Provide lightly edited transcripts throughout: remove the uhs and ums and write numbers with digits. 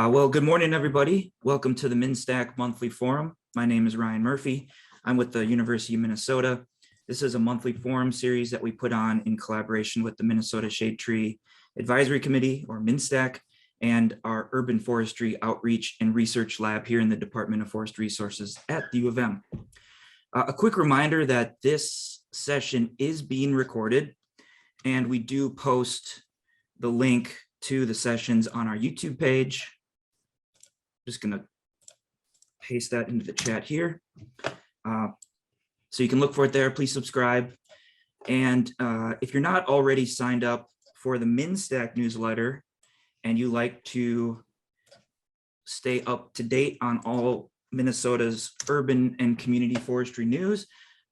Well, good morning, everybody. Welcome to the MnSTAC Monthly Forum. My name is Ryan Murphy. I'm with the University of Minnesota. This is a monthly forum series that we put on in collaboration with the Minnesota Shade Tree Advisory Committee, or MnSTAC, and our Urban Forestry Outreach and Research Lab here in the Department of Forest Resources at the U of M. A quick reminder that this session is being recorded, and we do post the link to the sessions on our YouTube page. Just going to paste that into the chat here. So you can look for it there. Please subscribe. And if you're not already signed up for the MnSTAC newsletter and you like to stay up to date on all Minnesota's urban and community forestry news,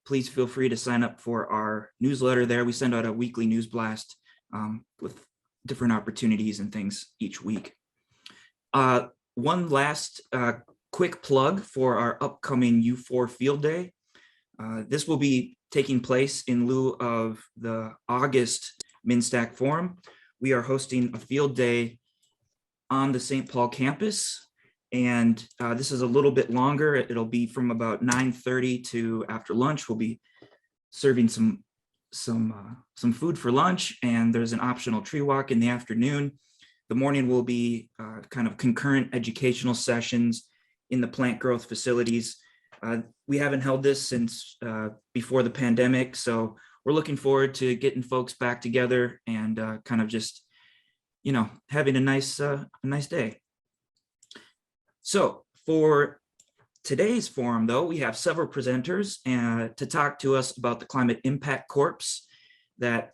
please feel free to sign up for our newsletter there. We send out a weekly news blast with different opportunities and things each week. One last quick plug for our upcoming U4 Field Day. This will be taking place in lieu of the August MnSTAC Forum. We are hosting a field day on the St. Paul campus, and this is a little bit longer. It'll be from about 9:30 to after lunch. We'll be serving some food for lunch, and there's an optional tree walk in the afternoon. The morning will be kind of concurrent educational sessions in the plant growth facilities. We haven't held this since before the pandemic, so we're looking forward to getting folks back together and kind of just, having a nice day. So for today's forum, though, we have several presenters to talk to us about the Climate Impact Corps that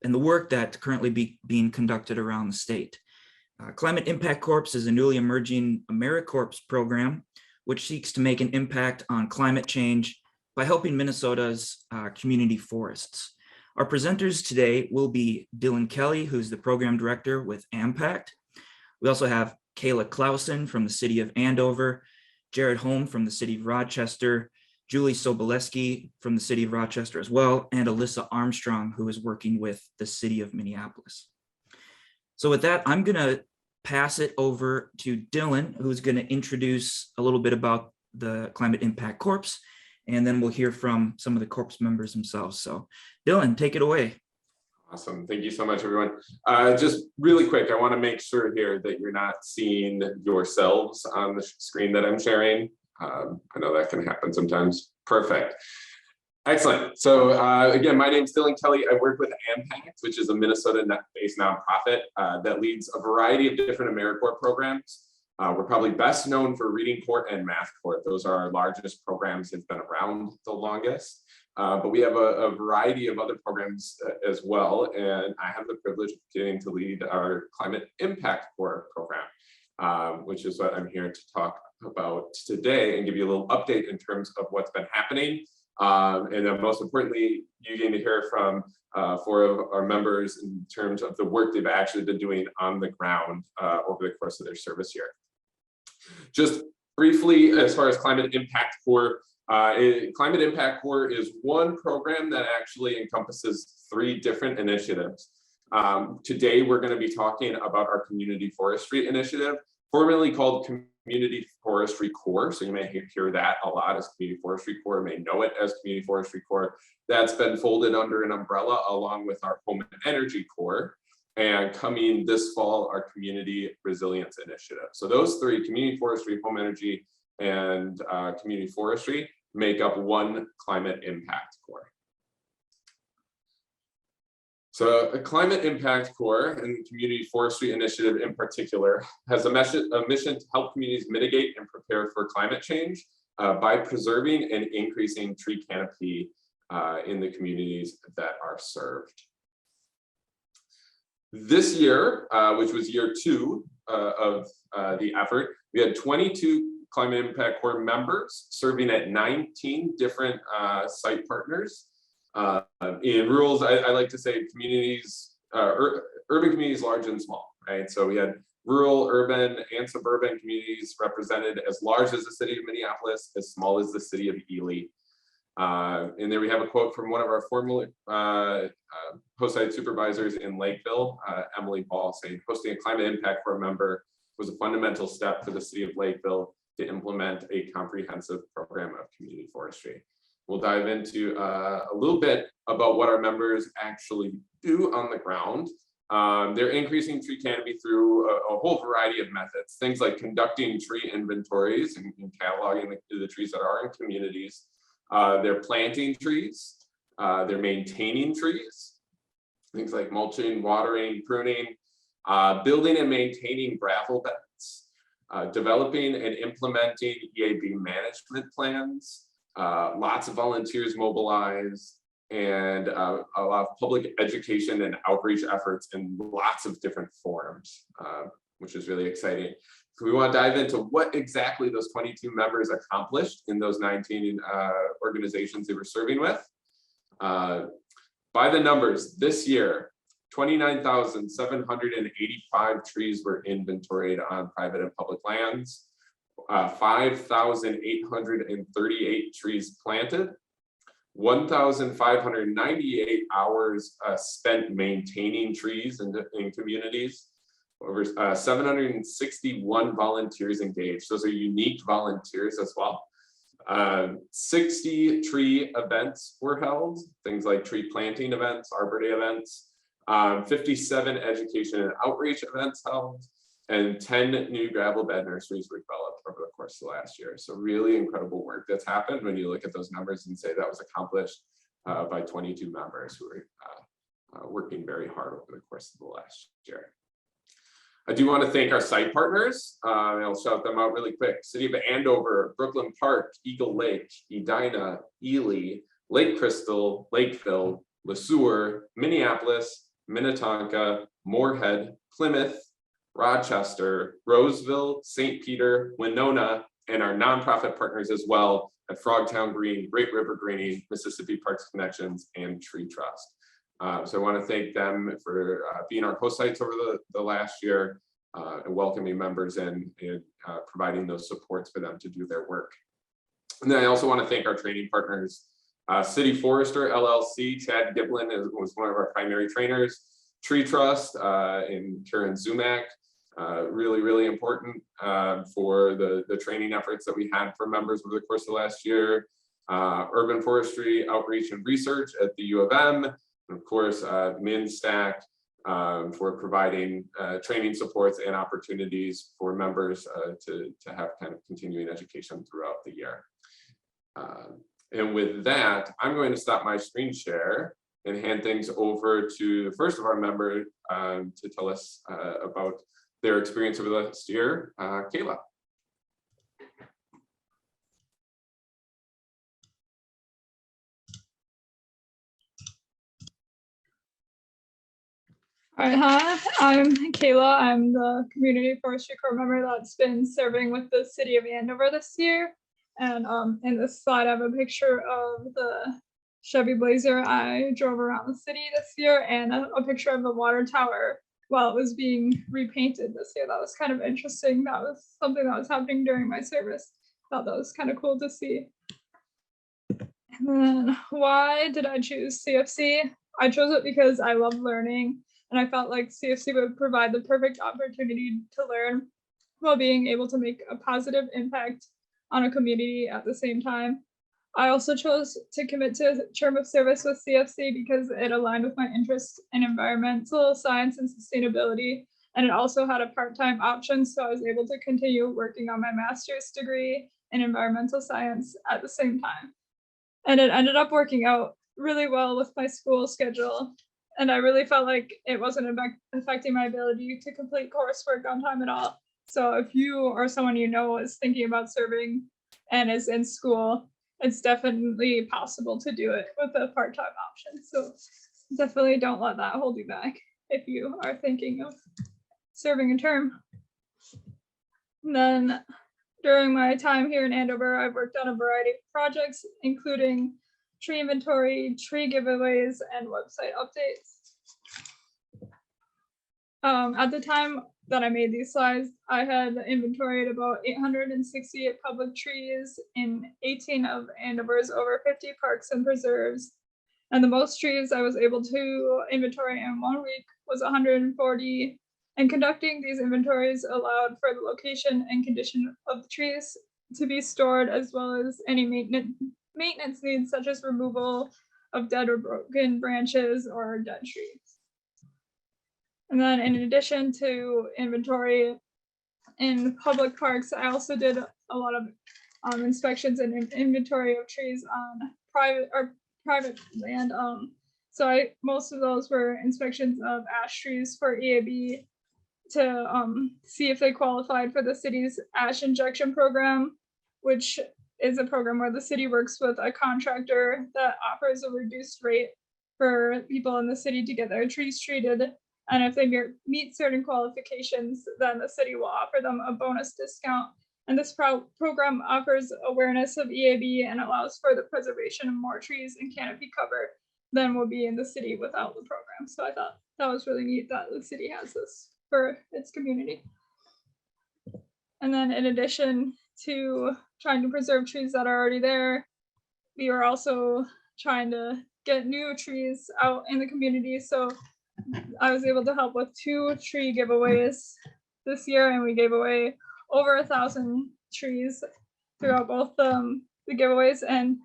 and the work that's currently being conducted around the state. Climate Impact Corps is a newly emerging AmeriCorps program which seeks to make an impact on climate change by helping Minnesota's community forests. Our presenters today will be Dylan Kelly, who's the program director with Ampact. We also have Kayla Clauson from the city of Andover, Jared Holm from the city of Rochester, Julie Sobolewski from the city of Rochester as well, and Alyssa Armstrong, who is working with the city of Minneapolis. So with that, I'm going to pass it over to Dylan, who's going to introduce a little bit about the Climate Impact Corps, and then we'll hear from some of the Corps members themselves. So Dylan, take it away. Awesome. Thank you so much, everyone. Just really quick, I want to make sure here that you're not seeing yourselves on the screen that I'm sharing. I know that can happen sometimes. Perfect. Excellent. So again, my name is Dylan Kelly. I work with Ampact, which is a Minnesota-based nonprofit that leads a variety of different AmeriCorps programs. We're probably best known for Reading Corps and Math Corps. Those are our largest programs that have been around the longest. But we have a variety of other programs as well. And I have the privilege of getting to lead our Climate Impact Corps program, which is what I'm here to talk about today and give you a little update in terms of what's been happening. And then most importantly, you're going to hear from four of our members in terms of the work they've actually been doing on the ground over the course of their service year. Just briefly, as far as Climate Impact Corps, Climate Impact Corps is one program that actually encompasses 3 different initiatives. Today, we're going to be talking about our Community Forestry Initiative, formerly called Community Forestry Corps. So you may hear that a lot as Community Forestry Corps, may know it as Community Forestry Corps. That's been folded under an umbrella along with our Home Energy Corps. And coming this fall, our Community Resilience Initiative. So those 3, Community Forestry, Home Energy, and Community Forestry, make up one Climate Impact Corps. So the Climate Impact Corps and the Community Forestry Initiative in particular has a mission to help communities mitigate and prepare for climate change by preserving and increasing tree canopy in the communities that are served. This year, which was year 2 of the effort, we had 22 Climate Impact Corps members serving at 19 different site partners. In rural, I like to say communities, urban communities, large and small, right? So we had rural, urban, and suburban communities represented as large as the city of Minneapolis, as small as the city of Ely. And there we have a quote from one of our former post-site supervisors in Lakeville, Emily Ball, saying, hosting a Climate Impact Corps member was a fundamental step for the city of Lakeville to implement a comprehensive program of community forestry. We'll dive into a little bit about what our members actually do on the ground. They're increasing tree canopy through a whole variety of methods, things like conducting tree inventories and cataloging the trees that are in communities. They're planting trees, they're maintaining trees, things like mulching, watering, pruning, building and maintaining gravel beds, developing and implementing EAB management plans, lots of volunteers mobilized, and a lot of public education and outreach efforts in lots of different forums, which is really exciting. So we want to dive into what exactly those 22 members accomplished in those 19 organizations they were serving with. By the numbers, this year, 29,785 trees were inventoried on private and public lands, 5,838 trees planted, 1,598 hours spent maintaining trees in communities, over 761 volunteers engaged. Those are unique volunteers as well. 60 tree events were held, things like tree planting events, Arbor Day events, 57 education and outreach events held, and 10 new gravel bed nurseries were developed over the course of the last year. So really incredible work that's happened when you look at those numbers and say that was accomplished by 22 members who were working very hard over the course of the last year. I do want to thank our site partners. I'll shout them out really quick. City of Andover, Brooklyn Park, Eagle Lake, Edina, Ely, Lake Crystal, Lakeville, LeSueur, Minneapolis, Minnetonka, Moorhead, Plymouth, Rochester, Roseville, St. Peter, Winona, and our nonprofit partners as well at Frogtown Green, Great River Greening, Mississippi Parks Connections, and Tree Trust. So I want to thank them for being our host sites over the last year and welcoming members in and providing those supports for them to do their work. And then I also want to thank our training partners, City Forester LLC. Chad Giblin was one of our primary trainers. Tree Trust and Karen Zumak, really, really important for the training efforts that we had for members over the course of the last year. Urban Forestry Outreach and Research at the U of M, and of course, MnSTAC for providing training supports and opportunities for members to have kind of continuing education throughout the year. And with that, I'm going to stop my screen share and hand things over to the first of our members to tell us about their experience over the last year, Kayla. All right, hi, I'm Kayla. I'm the Community Forestry Corps member that's been serving with the city of Andover this year. And in this slide, I have a picture of the Chevy Blazer I drove around the city this year and a picture of the water tower while it was being repainted this year. That was kind of interesting. That was something that was happening during my service. Thought that was kind of cool to see. And then why did I choose CFC? I chose it because I love learning. And I felt like CFC would provide the perfect opportunity to learn while being able to make a positive impact on a community at the same time. I also chose to commit to a term of service with CFC because it aligned with my interest in environmental science and sustainability. And it also had a part-time option, so I was able to continue working on my master's degree in environmental science at the same time. And it ended up working out really well with my school schedule. And I really felt like it wasn't affecting my ability to complete coursework on time at all. So if you or someone you know is thinking about serving and is in school, it's definitely possible to do it with a part-time option. So definitely don't let that hold you back if you are thinking of serving a term. And then during my time here in Andover, I've worked on a variety of projects, including tree inventory, tree giveaways, and website updates. At the time that I made these slides, I had inventoried about 868 public trees in 18 of Andover's over 50 parks and preserves. And the most trees I was able to inventory in 1 week was 140 And conducting these inventories allowed for the location and condition of the trees to be stored, as well as any maintenance needs, such as removal of dead or broken branches or dead trees. And then in addition to inventory in public parks, I also did a lot of inspections and inventory of trees on private land. So most of those were inspections of ash trees for EAB to see if they qualified for the city's ash injection program, which is a program where the city works with a contractor that offers a reduced rate for people in the city to get their trees treated. And if they meet certain qualifications, then the city will offer them a bonus discount. And this program offers awareness of EAB and allows for the preservation of more trees and canopy cover than will be in the city without the program. So I thought that was really neat that the city has this for its community. And then in addition to trying to preserve trees that are already there, we were also trying to get new trees out in the community. So I was able to help with 2 tree giveaways this year, and we gave away over 1,000 trees throughout both the giveaways. And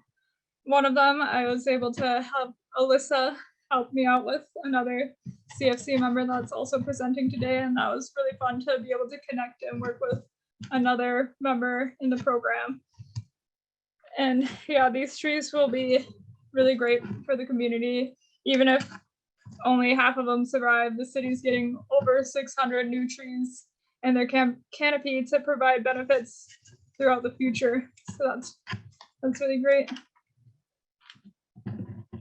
one of them I was able to help Alyssa help me out with, another CFC member that's also presenting today. And that was really fun to be able to connect and work with another member in the program. And yeah, these trees will be really great for the community. Even if only half of them survive, the city's getting over 600 new trees in their canopy to provide benefits throughout the future. So that's really great.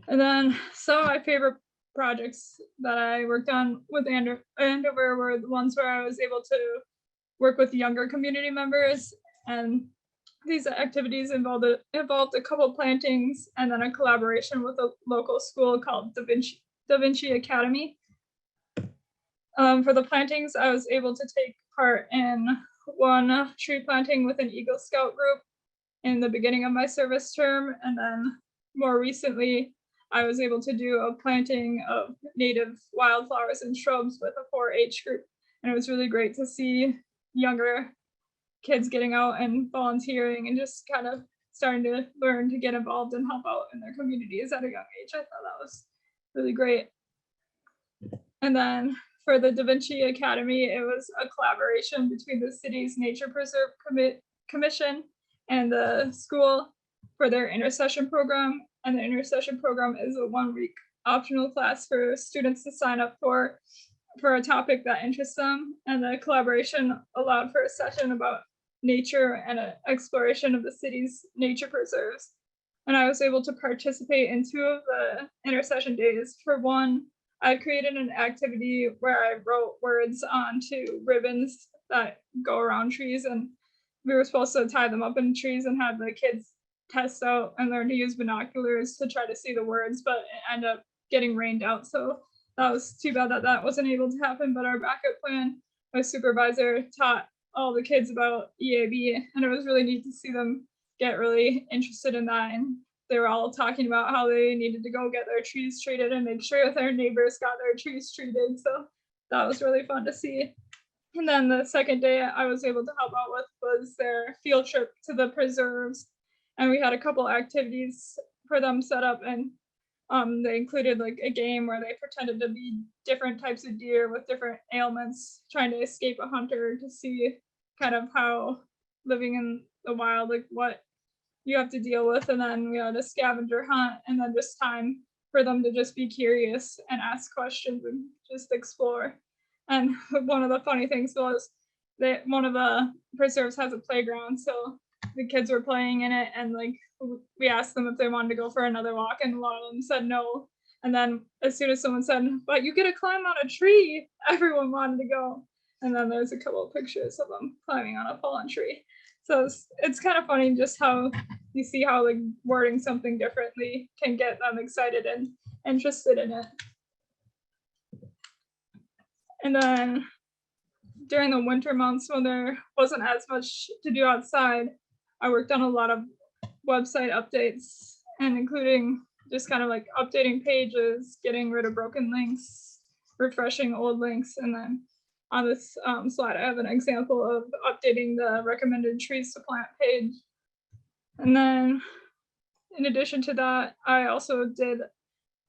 And then some of my favorite projects that I worked on with Andover were the ones where I was able to work with younger community members. And these activities involved a couple plantings and then a collaboration with a local school called Vinci Academy. For the plantings, I was able to take part in one tree planting with an Eagle Scout group in the beginning of my service term. And then more recently, I was able to do a planting of native wildflowers and shrubs with a 4-H group. And it was really great to see younger kids getting out and volunteering and just kind of starting to learn to get involved and help out in their communities at a young age. I thought that was really great. And then for the Da Vinci Academy, it was a collaboration between the city's Nature Preserve Commission and the school for their intercession program. And the intercession program is a 1-week optional class for students to sign up for a topic that interests them. And the collaboration allowed for a session about nature and an exploration of the city's nature preserves. And I was able to participate in 2 of the intercession days. For one, I created an activity where I wrote words onto ribbons that go around trees, and we were supposed to tie them up in trees and have the kids test out and learn to use binoculars to try to see the words, but it ended up getting rained out. So that was too bad that that wasn't able to happen. But our backup plan, my supervisor taught all the kids about EAB, and it was really neat to see them get really interested in that. And they were all talking about how they needed to go get their trees treated and make sure that their neighbors got their trees treated. So that was really fun to see. And then the second day I was able to help out with was their field trip to the preserves. And we had a couple activities for them set up, and they included like a game where they pretended to be different types of deer with different ailments, trying to escape a hunter to see kind of how living in the wild, like what you have to deal with. And then we had a scavenger hunt, and then just time for them to just be curious and ask questions and just explore. And one of the funny things was that one of the preserves has a playground, so the kids were playing in it, and like we asked them if they wanted to go for another walk, and a lot of them said no. And then as soon as someone said, but you get to climb on a tree, everyone wanted to go. And then there's a couple of pictures of them climbing on a fallen tree. So it's kind of funny just how you see how like wording something differently can get them excited and interested in it. And then during the winter months when there wasn't as much to do outside, I worked on a lot of website updates, and including just kind of like updating pages, getting rid of broken links, refreshing old links, and then on this slide, I have an example of updating the recommended trees to plant page. And then in addition to that, I also did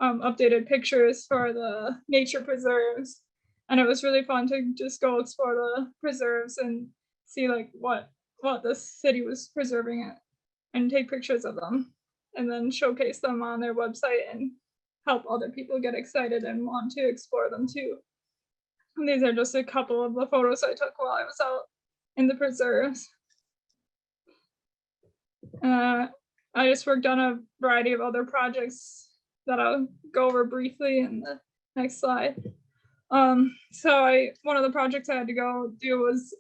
updated pictures for the nature preserves. And it was really fun to just go explore the preserves and see like what the city was preserving and take pictures of them and then showcase them on their website and help other people get excited and want to explore them too. And these are just a couple of the photos I took while I was out in the preserves. I just worked on a variety of other projects that I'll go over briefly in the next slide. So one of the projects I had to go do was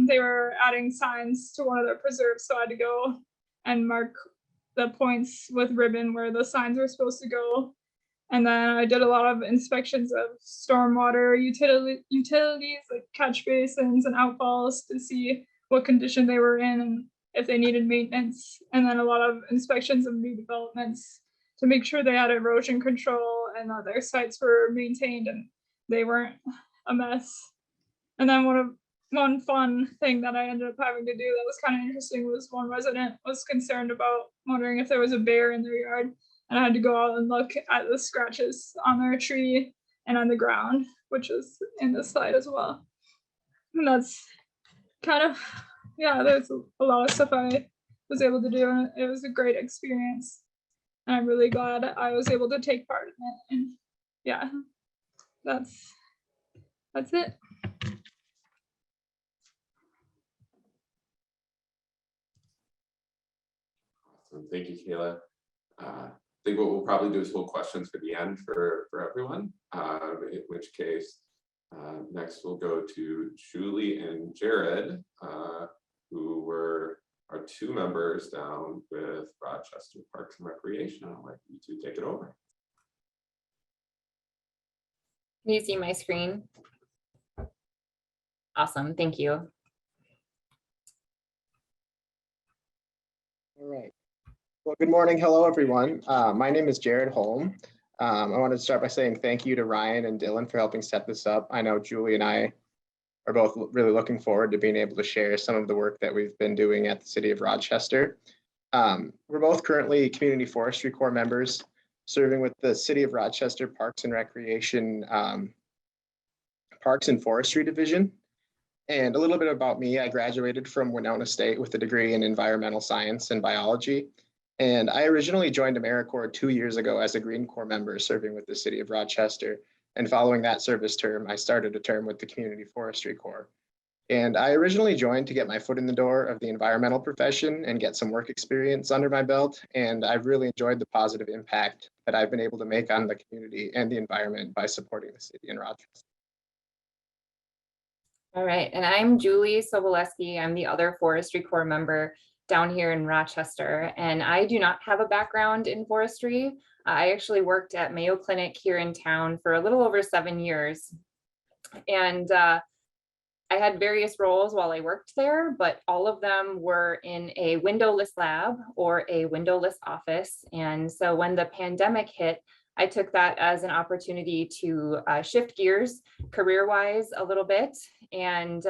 they were adding signs to one of their preserves, so I had to go and mark the points with ribbon where the signs were supposed to go. And then I did a lot of inspections of stormwater utilities like catch basins and outfalls to see what condition they were in and if they needed maintenance. And then a lot of inspections of new developments to make sure they had erosion control and that their sites were maintained and they weren't a mess. And then one fun thing that I ended up having to do that was kind of interesting was one resident was concerned about wondering if there was a bear in their yard. And I had to go out and look at the scratches on their tree and on the ground, which is in this slide as well. And that's kind of, yeah, there's a lot of stuff I was able to do, and it was a great experience. And I'm really glad I was able to take part in it. And yeah, that's it. Awesome. Thank you, Kayla. I think what we'll probably do is hold questions for the end for everyone, in which case next we'll go to Julie and Jared, who were our two members down with Rochester Parks and Recreation. I'll let you two take it over. Can you see my screen? Awesome, thank you. All right. Well, good morning. Hello, everyone. My name is Jared Holm. I wanted to start by saying thank you to Ryan and Dylan for helping set this up. I know Julie and I are both really looking forward to being able to share some of the work that we've been doing at the City of Rochester. We're both currently Community Forestry Corps members, serving with the City of Rochester Parks and Recreation Parks and Forestry Division. And a little bit about me, I graduated from Winona State with a degree in environmental science and biology. And I originally joined AmeriCorps 2 years ago as a Green Corps member serving with the City of Rochester. And following that service term, I started a term with the Community Forestry Corps. And I originally joined to get my foot in the door of the environmental profession and get some work experience under my belt. And I've really enjoyed the positive impact that I've been able to make on the community and the environment by supporting the city in Rochester. All right, and I'm Julie Sobolewski. I'm the other Forestry Corps member down here in Rochester, and I do not have a background in forestry. I actually worked at Mayo Clinic here in town for a little over 7 years. And I had various roles while I worked there, but all of them were in a windowless lab or a windowless office. And so when the pandemic hit, I took that as an opportunity to shift gears career-wise a little bit and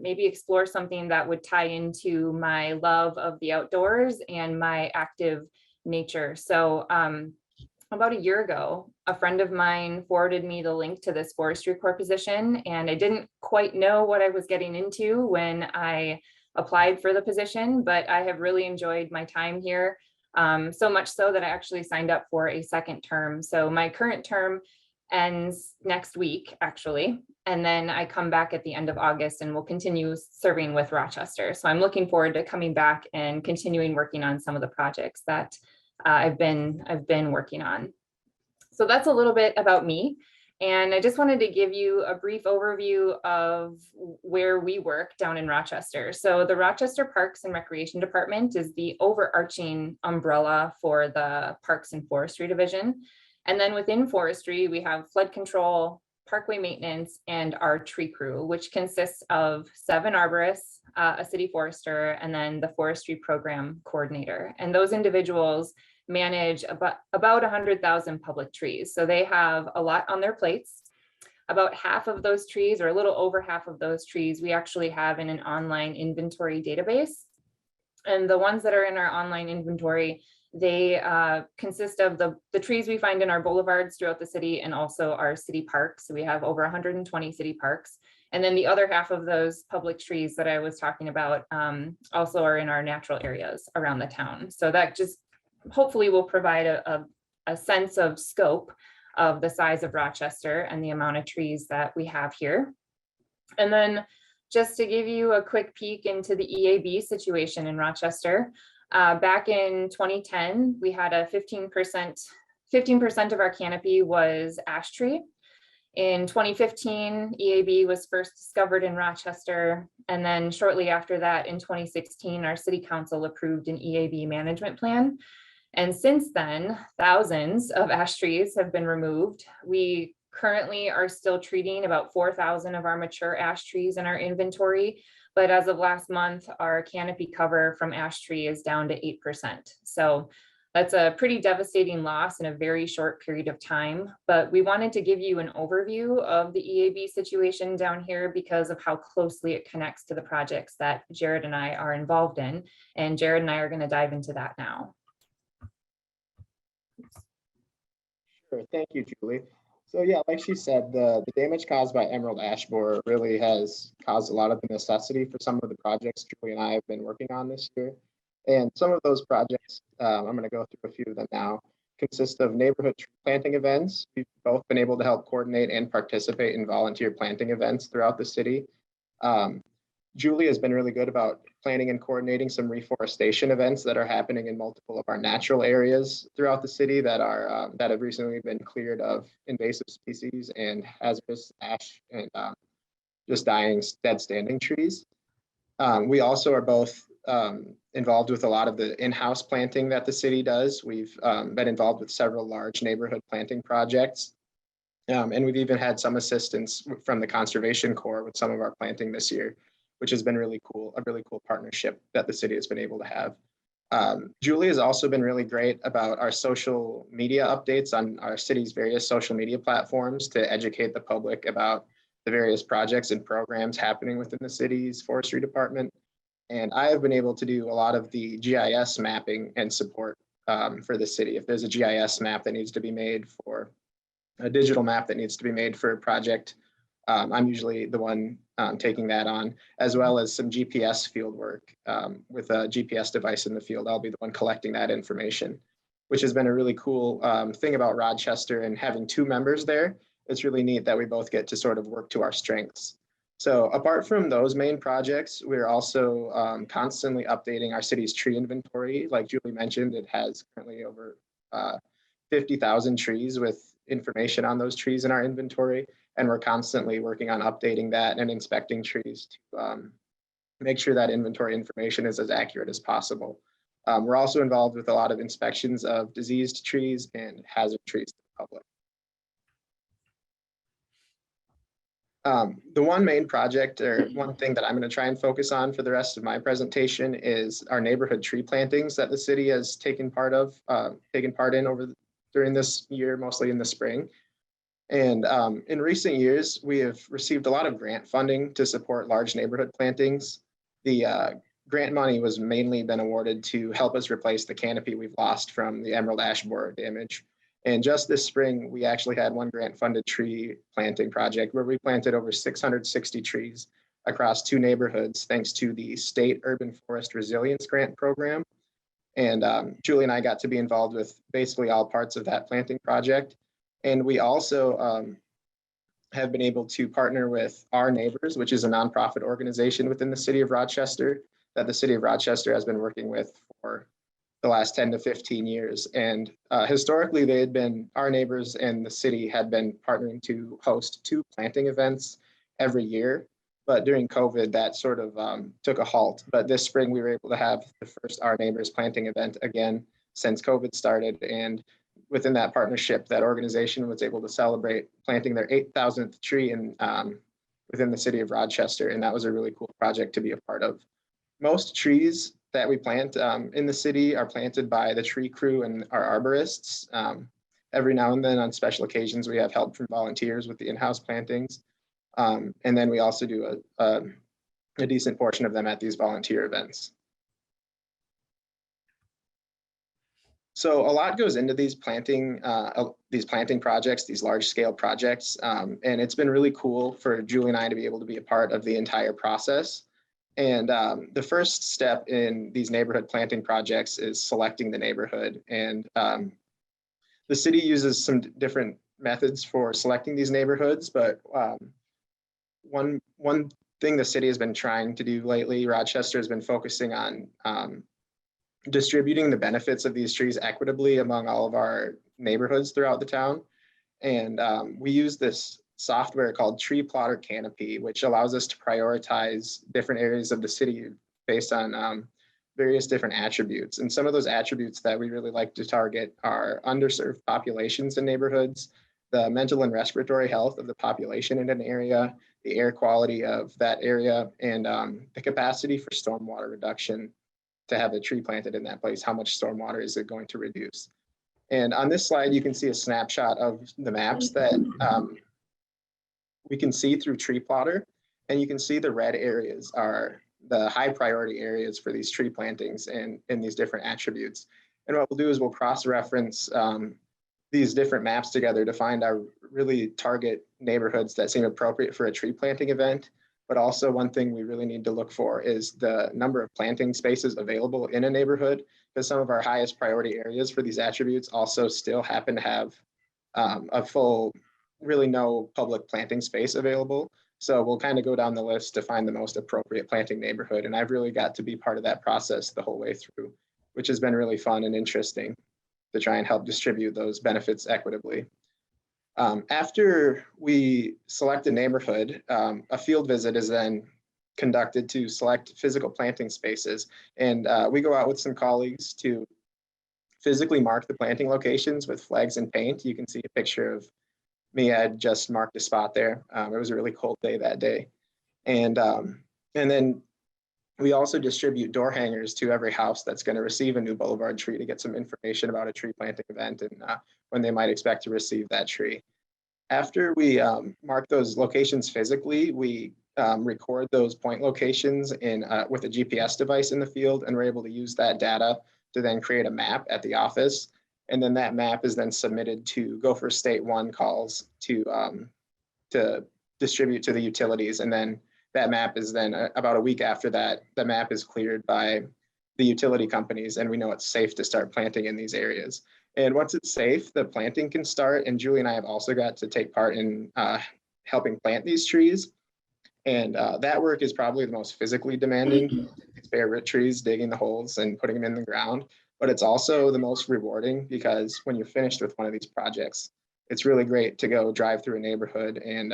maybe explore something that would tie into my love of the outdoors and my active nature. So about a year ago, a friend of mine forwarded me the link to this Forestry Corps position, and I didn't quite know what I was getting into when I applied for the position, but I have really enjoyed my time here. So much so that I actually signed up for a second term. So my current term ends next week, actually, and then I come back at the end of August and will continue serving with Rochester. So I'm looking forward to coming back and continuing working on some of the projects that I've been working on. So that's a little bit about me. And I just wanted to give you a brief overview of where we work down in Rochester. So the Rochester Parks and Recreation Department is the overarching umbrella for the Parks and Forestry Division. And then within forestry, we have flood control, parkway maintenance, and our tree crew, which consists of 7 arborists, a city forester, and then the forestry program coordinator. And those individuals manage about 100,000 public trees. So they have a lot on their plates. About half of those trees, or a little over half of those trees, we actually have in an online inventory database. And the ones that are in our online inventory, they consist of the trees we find in our boulevards throughout the city and also our city parks. So we have over 120 city parks. And then the other half of those public trees that I was talking about also are in our natural areas around the town. So that just hopefully will provide a sense of scope of the size of Rochester and the amount of trees that we have here. And then just to give you a quick peek into the EAB situation in Rochester, back in 2010, we had a 15% of our canopy was ash tree. In 2015, EAB was first discovered in Rochester. And then shortly after that, in 2016, our city council approved an EAB management plan. And since then, thousands of ash trees have been removed. We currently are still treating about 4,000 of our mature ash trees in our inventory. But as of last month, our canopy cover from ash tree is down to 8%. So that's a pretty devastating loss in a very short period of time. But we wanted to give you an overview of the EAB situation down here because of how closely it connects to the projects that Jared and I are involved in. And Jared and I are going to dive into that now. Sure, thank you, Julie. So yeah, like she said, the damage caused by emerald ash borer really has caused a lot of the necessity for some of the projects Julie and I have been working on this year. And some of those projects, I'm going to go through a few of them now, consist of neighborhood tree planting events. We've both been able to help coordinate and participate in volunteer planting events throughout the city. Julie has been really good about planning and coordinating some reforestation events that are happening in multiple of our natural areas throughout the city that are that have recently been cleared of invasive species and hazardous ash and just dying dead standing trees. We also are both involved with a lot of the in-house planting that the city does. We've been involved with several large neighborhood planting projects. And we've even had some assistance from the Conservation Corps with some of our planting this year, which has been really cool, a really cool partnership that the city has been able to have. Julie has also been really great about our social media updates on our city's various social media platforms to educate the public about the various projects and programs happening within the city's forestry department. And I have been able to do a lot of the GIS mapping and support for the city. If there's a GIS map that needs to be made for a digital map that needs to be made for a project, I'm usually the one taking that on, as well as some GPS field work with a GPS device in the field. I'll be the one collecting that information, which has been a really cool thing about Rochester and having two members there. It's really neat that we both get to sort of work to our strengths. So apart from those main projects, we're also constantly updating our city's tree inventory. Like Julie mentioned, it has currently over 50,000 trees with information on those trees in our inventory. And we're constantly working on updating that and inspecting trees to make sure that inventory information is as accurate as possible. We're also involved with a lot of inspections of diseased trees and hazard trees to the public. The one main project or one thing that I'm going to try and focus on for the rest of my presentation is our neighborhood tree plantings that the city has taken part in during this year, mostly in the spring. And in recent years, we have received a lot of grant funding to support large neighborhood plantings. The grant money was mainly been awarded to help us replace the canopy we've lost from the emerald ash borer damage. And just this spring, we actually had one grant funded tree planting project where we planted over 660 trees across two neighborhoods, thanks to the State Urban Forest Resilience Grant Program. And Julie and I got to be involved with basically all parts of that planting project. And we also have been able to partner with Our Neighbors, which is a nonprofit organization within the city of Rochester that the city of Rochester has been working with for the last 10 to 15 years. And historically, they had been, Our Neighbors and the city had been partnering to host 2 planting events every year. But during COVID, that sort of took a halt. But this spring, we were able to have the first Our Neighbors planting event again since COVID started. And within that partnership, that organization was able to celebrate planting their 8,000th tree within the city of Rochester. And that was a really cool project to be a part of. Most trees that we plant in the city are planted by the tree crew and our arborists. Every now and then on special occasions, we have help from volunteers with the in-house plantings. And then we also do a decent portion of them at these volunteer events. So a lot goes into these planting projects, these large scale projects. And it's been really cool for Julie and I to be able to be a part of the entire process. And the first step in these neighborhood planting projects is selecting the neighborhood. And the city uses some different methods for selecting these neighborhoods, but one thing the city has been trying to do lately, Rochester has been focusing on distributing the benefits of these trees equitably among all of our neighborhoods throughout the town. And we use this software called Tree Plotter Canopy, which allows us to prioritize different areas of the city based on various different attributes. And some of those attributes that we really like to target are underserved populations in neighborhoods, the mental and respiratory health of the population in an area, the air quality of that area, and the capacity for stormwater reduction to have a tree planted in that place. How much stormwater is it going to reduce? And on this slide, you can see a snapshot of the maps that we can see through Tree Plotter. And you can see the red areas are the high priority areas for these tree plantings and in these different attributes. And what we'll do is we'll cross-reference these different maps together to find our really target neighborhoods that seem appropriate for a tree planting event. But also one thing we really need to look for is the number of planting spaces available in a neighborhood, because some of our highest priority areas for these attributes also still happen to have a full, really no public planting space available. So we'll kind of go down the list to find the most appropriate planting neighborhood. And I've really got to be part of that process the whole way through, which has been really fun and interesting to try and help distribute those benefits equitably. After we select a neighborhood, a field visit is then conducted to select physical planting spaces. And we go out with some colleagues to physically mark the planting locations with flags and paint. You can see a picture of me. I had just marked a spot there. It was a really cold day that day. And then we also distribute door hangers to every house that's going to receive a new boulevard tree to get some information about a tree planting event and when they might expect to receive that tree. After we mark those locations physically, we record those point locations with a GPS device in the field, and we're able to use that data to then create a map at the office. And then that map is then submitted to Gopher State 1 calls to distribute to the utilities. And then that map is then about a week after that, the map is cleared by the utility companies, and we know it's safe to start planting in these areas. And once it's safe, the planting can start. And Julie and I have also got to take part in helping plant these trees. And that work is probably the most physically demanding. It's bare root trees, digging the holes and putting them in the ground. But it's also the most rewarding, because when you're finished with one of these projects, it's really great to go drive through a neighborhood and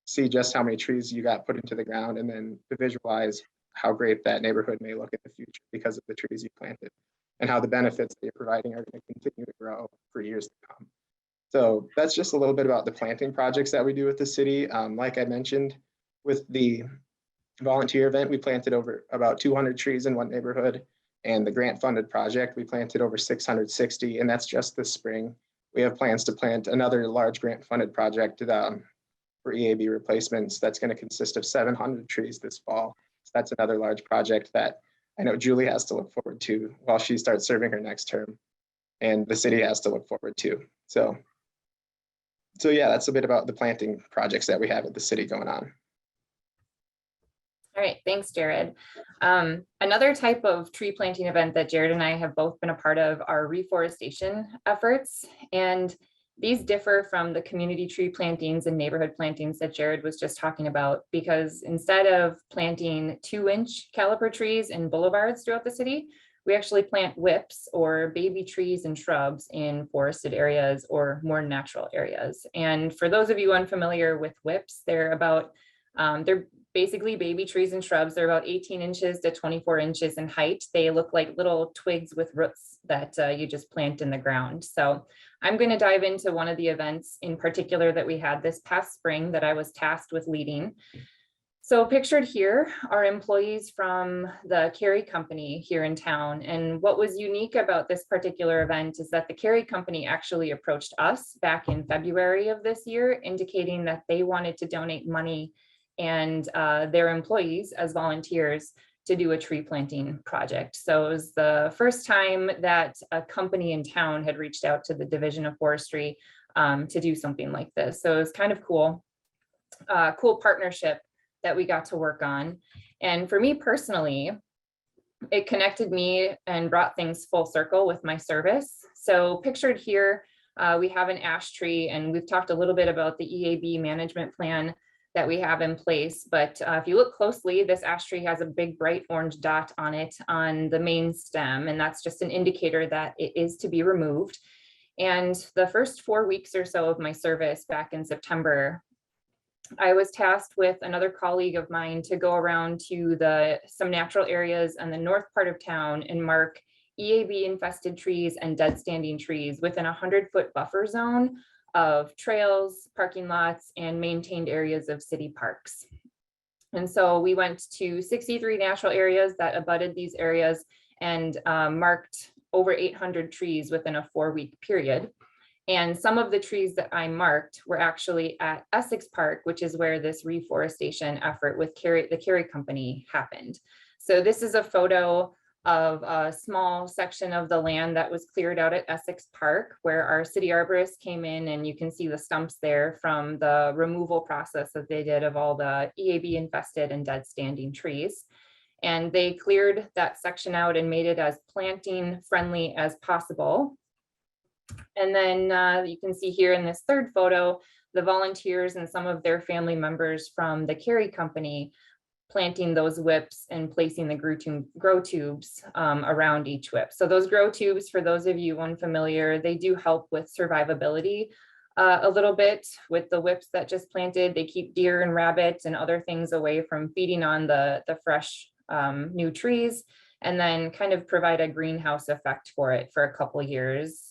see just how many trees you got put into the ground, and then to visualize how great that neighborhood may look in the future because of the trees you planted, and how the benefits that you're providing are going to continue to grow for years to come. So that's just a little bit about the planting projects that we do with the city. Like I mentioned, with the volunteer event, we planted about 200 trees in one neighborhood, and the grant funded project, we planted over 660, and that's just this spring. We have plans to plant another large grant funded project for Eab replacements that's going to consist of 700 trees this fall. So that's another large project that I know Julie has to look forward to while she starts serving her next term, and the city has to look forward to. So yeah, that's a bit about the planting projects that we have at the city going on. All right, thanks, Jared. Another type of tree planting event that Jared and I have both been a part of are reforestation efforts. And these differ from the community tree plantings and neighborhood plantings that Jared was just talking about, because instead of planting 2-inch caliper trees in boulevards throughout the city, we actually plant whips or baby trees and shrubs in forested areas or more natural areas. And for those of you unfamiliar with whips, they're basically baby trees and shrubs. They're about 18 inches to 24 inches in height. They look like little twigs with roots that you just plant in the ground. So I'm going to dive into one of the events in particular that we had this past spring that I was tasked with leading. So pictured here are employees from the Carey Company here in town. And what was unique about this particular event is that the Carey Company actually approached us back in February of this year, indicating that they wanted to donate money and their employees as volunteers to do a tree planting project. So it was the first time that a company in town had reached out to the Division of Forestry to do something like this. So it was kind of cool, cool partnership that we got to work on. And for me personally, it connected me and brought things full circle with my service. So pictured here, we have an ash tree, and we've talked a little bit about the EAB management plan that we have in place. But if you look closely, this ash tree has a big bright orange dot on it on the main stem, and that's just an indicator that it is to be removed. And the first 4 weeks or so of my service back in September, I was tasked with another colleague of mine to go around to some natural areas in the north part of town and mark EAB infested trees and dead standing trees within a 100-foot buffer zone of trails, parking lots, and maintained areas of city parks. And so we went to 63 natural areas that abutted these areas and marked over 800 trees within a 4-week period. And some of the trees that I marked were actually at Essex Park, which is where this reforestation effort with the Carey Company happened. So this is a photo of a small section of the land that was cleared out at Essex Park, where our city arborists came in, and you can see the stumps there from the removal process that they did of all the EAB infested and dead standing trees. And they cleared that section out and made it as planting friendly as possible. And then you can see here in this third photo, the volunteers and some of their family members from the Carey Company planting those whips and placing the grow tubes around each whip. So those grow tubes, for those of you unfamiliar, they do help with survivability a little bit with the whips that just planted. They keep deer and rabbits and other things away from feeding on the fresh new trees, and then kind of provide a greenhouse effect for it for a couple years.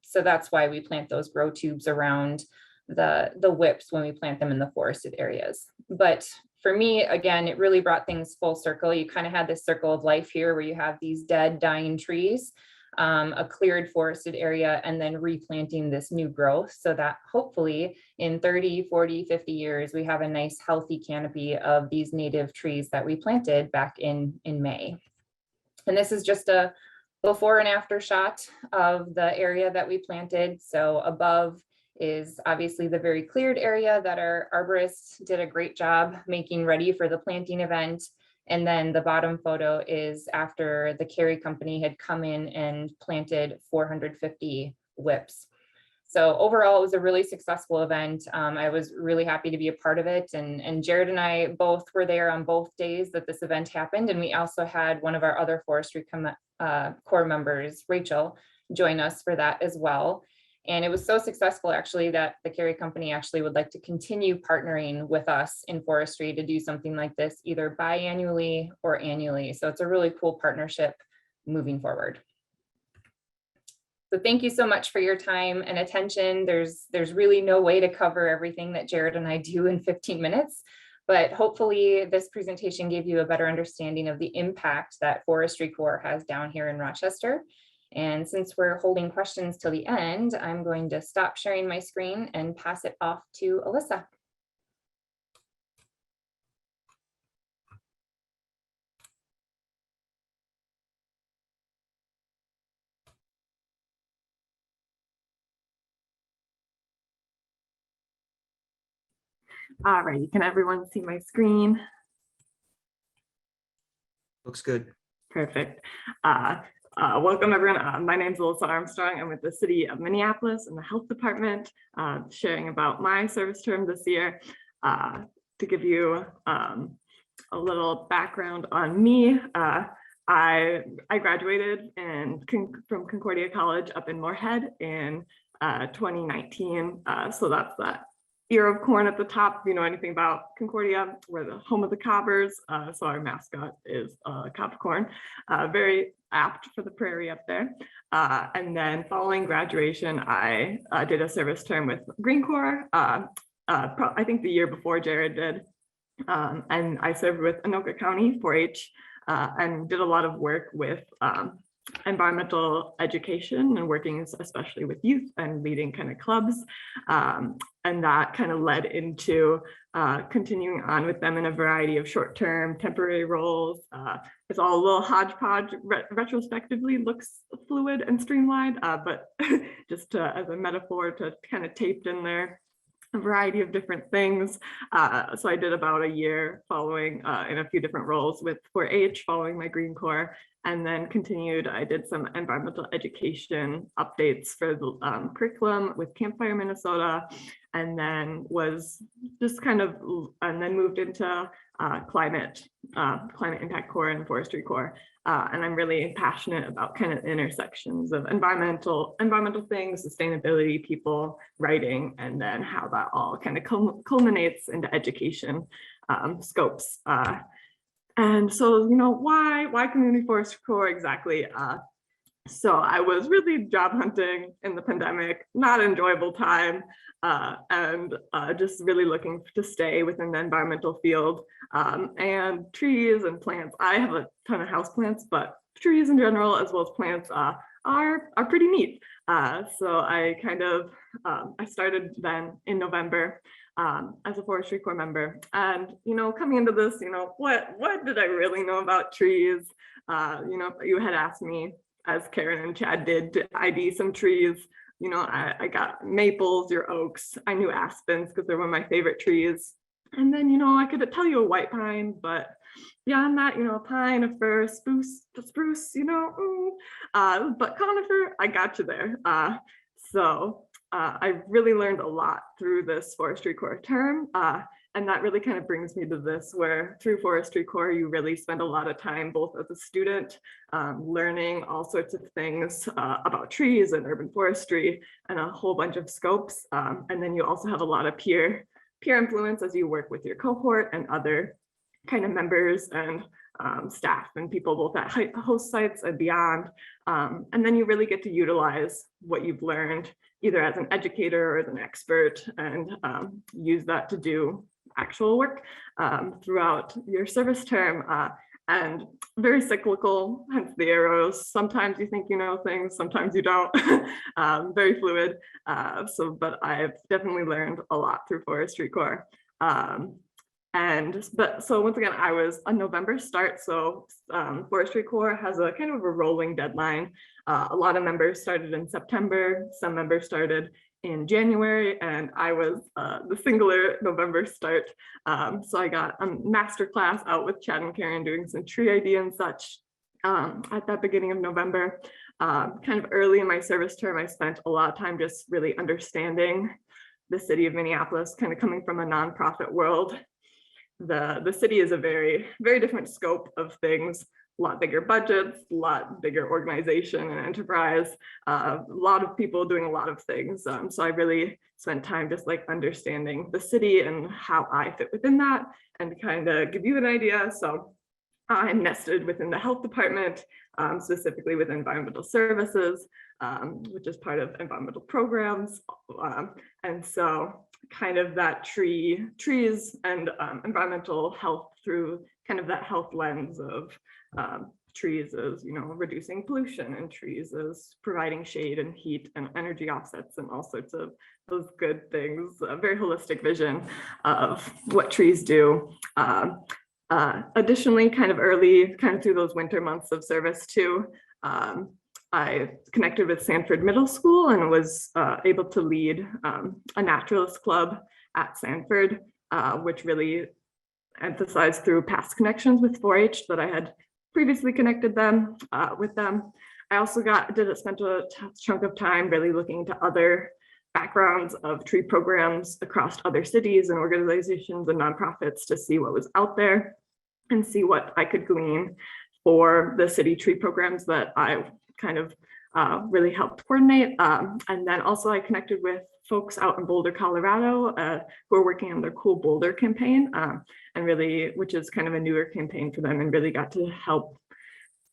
So that's why we plant those grow tubes around the whips when we plant them in the forested areas. But for me, again, it really brought things full circle. You kind of had this circle of life here where you have these dead, dying trees, a cleared forested area, and then replanting this new growth so that hopefully in 30, 40, 50 years, we have a nice healthy canopy of these native trees that we planted back in May. And this is just a before and after shot of the area that we planted. So above is obviously the very cleared area that our arborists did a great job making ready for the planting event. And then the bottom photo is after the Carey Company had come in and planted 450 whips. So overall, it was a really successful event. I was really happy to be a part of it. And Jared and I both were there on both days that this event happened. And we also had one of our other Forestry Corps members, Rachel, join us for that as well. And it was so successful actually that the Carey Company actually would like to continue partnering with us in forestry to do something like this either biannually or annually. So it's a really cool partnership moving forward. So thank you so much for your time and attention. There's really no way to cover everything that Jared and I do in 15 minutes, but hopefully this presentation gave you a better understanding of the impact that Forestry Corps has down here in Rochester. And since we're holding questions till the end, I'm going to stop sharing my screen and pass it off to Alyssa. All right, can everyone see my screen? Looks good. Perfect. Welcome everyone. My name is Alyssa Armstrong. I'm with the city of Minneapolis in the health department, sharing about my service term this year. To give you a little background on me, I graduated from Concordia College up in Moorhead in 2019. So that's that ear of corn at the top. If you know anything about Concordia, we're the home of the cobbers. So our mascot is cob corn, very apt for the prairie up there. And then following graduation, I did a service term with Green Corps. I think the year before Jared did. And I served with Anoka County 4-H and did a lot of work with environmental education and working especially with youth and leading kind of clubs. And that kind of led into continuing on with them in a variety of short-term temporary roles. It's all a little hodgepodge, retrospectively looks fluid and streamlined, but just as a metaphor to kind of taped in there a variety of different things. So I did about a year following in a few different roles with 4-H following my Green Corps, and then continued. I did some environmental education updates for the curriculum with Campfire Minnesota, and then was just kind of, and then moved into climate impact corps and forestry corps. And I'm really passionate about kind of intersections of environmental things, sustainability, people, writing, and then how that all kind of culminates into education scopes. And so, you know, why community forestry corps exactly? So I was really job hunting in the pandemic, not an enjoyable time, and just really looking to stay within the environmental field, and trees and plants. I have a ton of houseplants, but trees in general, as well as plants, are pretty neat. So I kind of, I started then in November as a forestry corps member, and, you know, coming into this, you know, what did I really know about trees? You know, you had asked me, as Karen and Chad did, to ID some trees. You know, I got maples, your oaks. I knew aspens because they're one of my favorite trees. And then, you know, I could tell you a white pine, but beyond that, you know, a pine, a fir, spruce, you know, but conifer, I got you there. So I really learned a lot through this forestry corps term. And that really kind of brings me to this, where through forestry corps, you really spend a lot of time, both as a student, learning all sorts of things about trees and urban forestry and a whole bunch of scopes. And then you also have a lot of peer influence as you work with your cohort and other kind of members and staff and people both at host sites and beyond. And then you really get to utilize what you've learned either as an educator or as an expert, and use that to do actual work throughout your service term, and very cyclical, hence the arrows. Sometimes you think you know things, sometimes you don't. Very fluid. But I've definitely learned a lot through forestry corps. So once again, I was a November start. So forestry corps has a kind of a rolling deadline. A lot of members started in September, some members started in January, and I was the singular November start. So I got a master class out with Chad and Karen doing some tree ID and such at that beginning of November. Kind of early in my service term, I spent a lot of time just really understanding the city of Minneapolis, kind of coming from a nonprofit world. The city is a very, very different scope of things. A lot bigger budgets, a lot bigger organization and enterprise, a lot of people doing a lot of things. So I really spent time just like understanding the city and how I fit within that, and to kind of give you an idea. So I'm nested within the health department, specifically with environmental services, which is part of environmental programs. And so kind of that trees and environmental health through kind of that health lens of trees as, you know, reducing pollution, and trees as providing shade and heat and energy offsets and all sorts of those good things. A very holistic vision of what trees do. Additionally, kind of early, kind of through those winter months of service too, I connected with Sanford Middle School and was able to lead a naturalist club at Sanford, which really emphasized through past connections with 4-H that I had previously connected them with them. I also spent a chunk of time really looking into other backgrounds of tree programs across other cities and organizations and nonprofits to see what was out there and see what I could glean for the city tree programs that I kind of really helped coordinate. And then also I connected with folks out in Boulder, Colorado, who are working on their Cool Boulder campaign, and really, which is kind of a newer campaign for them, and really got to help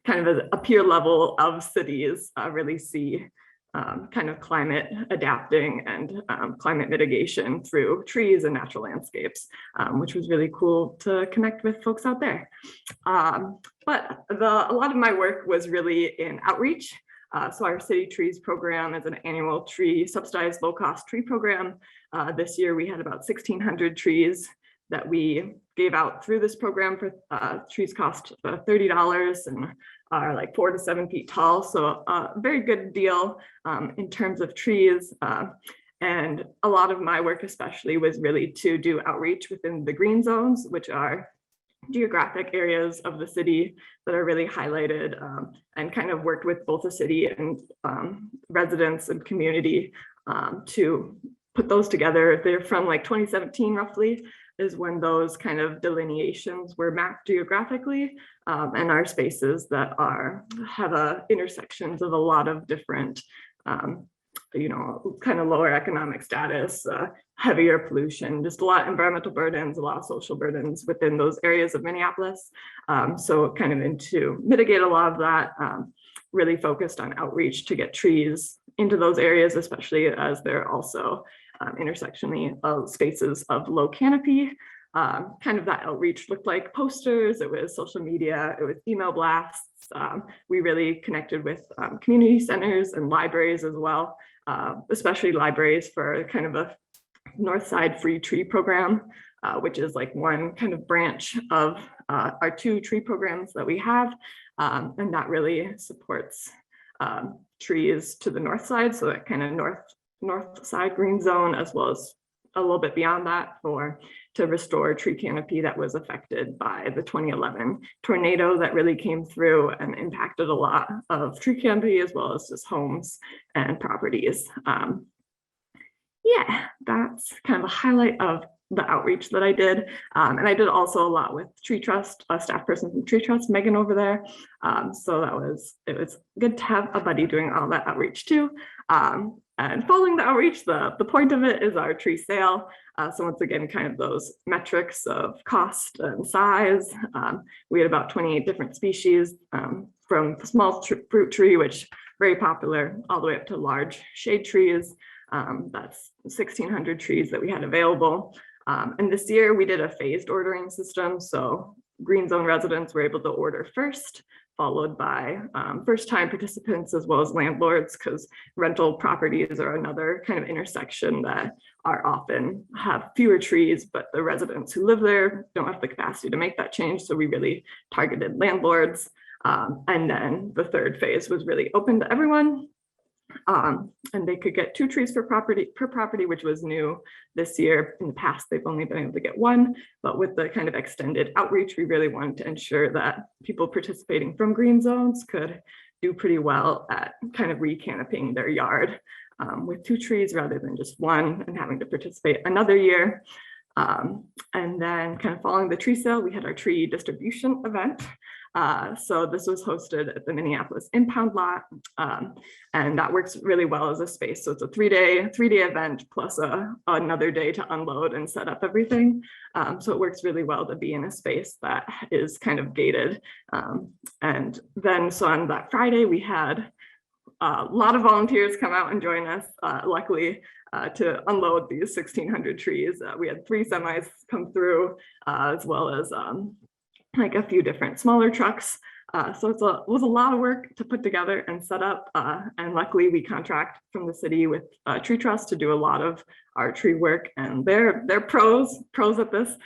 kind of a peer level of cities really see kind of climate adapting and climate mitigation through trees and natural landscapes, which was really cool to connect with folks out there. But a lot of my work was really in outreach. So our City Trees program is an annual tree subsidized low-cost tree program. This year we had about 1,600 trees that we gave out through this program. For trees cost $30 and are like 4 to 7 feet tall. So a very good deal in terms of trees. And a lot of my work especially was really to do outreach within the green zones, which are geographic areas of the city that are really highlighted, and kind of worked with both the city and residents and community to put those together. They're from like 2017 roughly is when those kind of delineations were mapped geographically, and are spaces that have intersections of a lot of different kind of lower economic status, heavier pollution, just a lot of environmental burdens, a lot of social burdens within those areas of Minneapolis. So kind of to mitigate a lot of that, really focused on outreach to get trees into those areas, especially as they're also intersectionally spaces of low canopy. Kind of that outreach looked like posters, it was social media, it was email blasts. We really connected with community centers and libraries as well, especially libraries for kind of a North Side Free Tree program, which is like one kind of branch of our 2 tree programs that we have. And that really supports trees to the north side, so that kind of north side green zone, as well as a little bit beyond that to restore tree canopy that was affected by the 2011 tornado that really came through and impacted a lot of tree canopy as well as just homes and properties. Yeah, that's kind of a highlight of the outreach that I did. And I did also a lot with Tree Trust, a staff person from Tree Trust, Megan over there. So it was good to have a buddy doing all that outreach too. And following the outreach, the point of it is our tree sale. So once again, kind of those metrics of cost and size. We had about 28 different species, from small fruit tree, which very popular, all the way up to large shade trees. That's 1,600 trees that we had available. And this year we did a phased ordering system. So green zone residents were able to order first, followed by first-time participants as well as landlords, because rental properties are another kind of intersection that are often have fewer trees, but the residents who live there don't have the capacity to make that change. So we really targeted landlords. And then the third phase was really open to everyone. And they could get 2 trees per property, which was new this year. In the past, they've only been able to get 1, but with the kind of extended outreach, we really wanted to ensure that people participating from green zones could do pretty well at kind of recanopying their yard with 2 trees rather than just 1 and having to participate another year. And then kind of following the tree sale, we had our tree distribution event. So this was hosted at the Minneapolis impound lot, and that works really well as a space. So it's a 3-day event plus another day to unload and set up everything. So it works really well to be in a space that is kind of gated. And then so on that Friday, we had a lot of volunteers come out and join us, luckily, to unload these 1,600 trees. We had 3 semis come through, as well as like a few different smaller trucks. So it was a lot of work to put together and set up. And luckily we contract from the city with Tree Trust to do a lot of our tree work, and they're pros at this.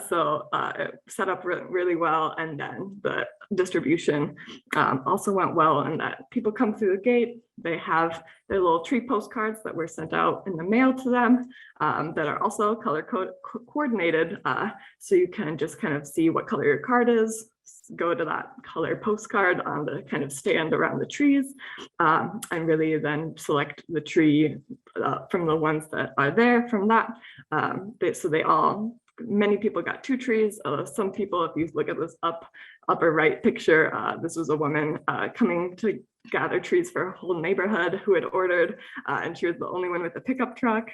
So it set up really well. And then the distribution also went well, in that people come through the gate, they have their little tree postcards that were sent out in the mail to them, that are also color coordinated. So you can just kind of see what color your card is, go to that color postcard on the kind of stand around the trees, and really then select the tree from the ones that are there from that. So many people got 2 trees. Some people, if you look at this up upper right picture, this was a woman coming to gather trees for a whole neighborhood who had ordered, and she was the only one with a pickup truck.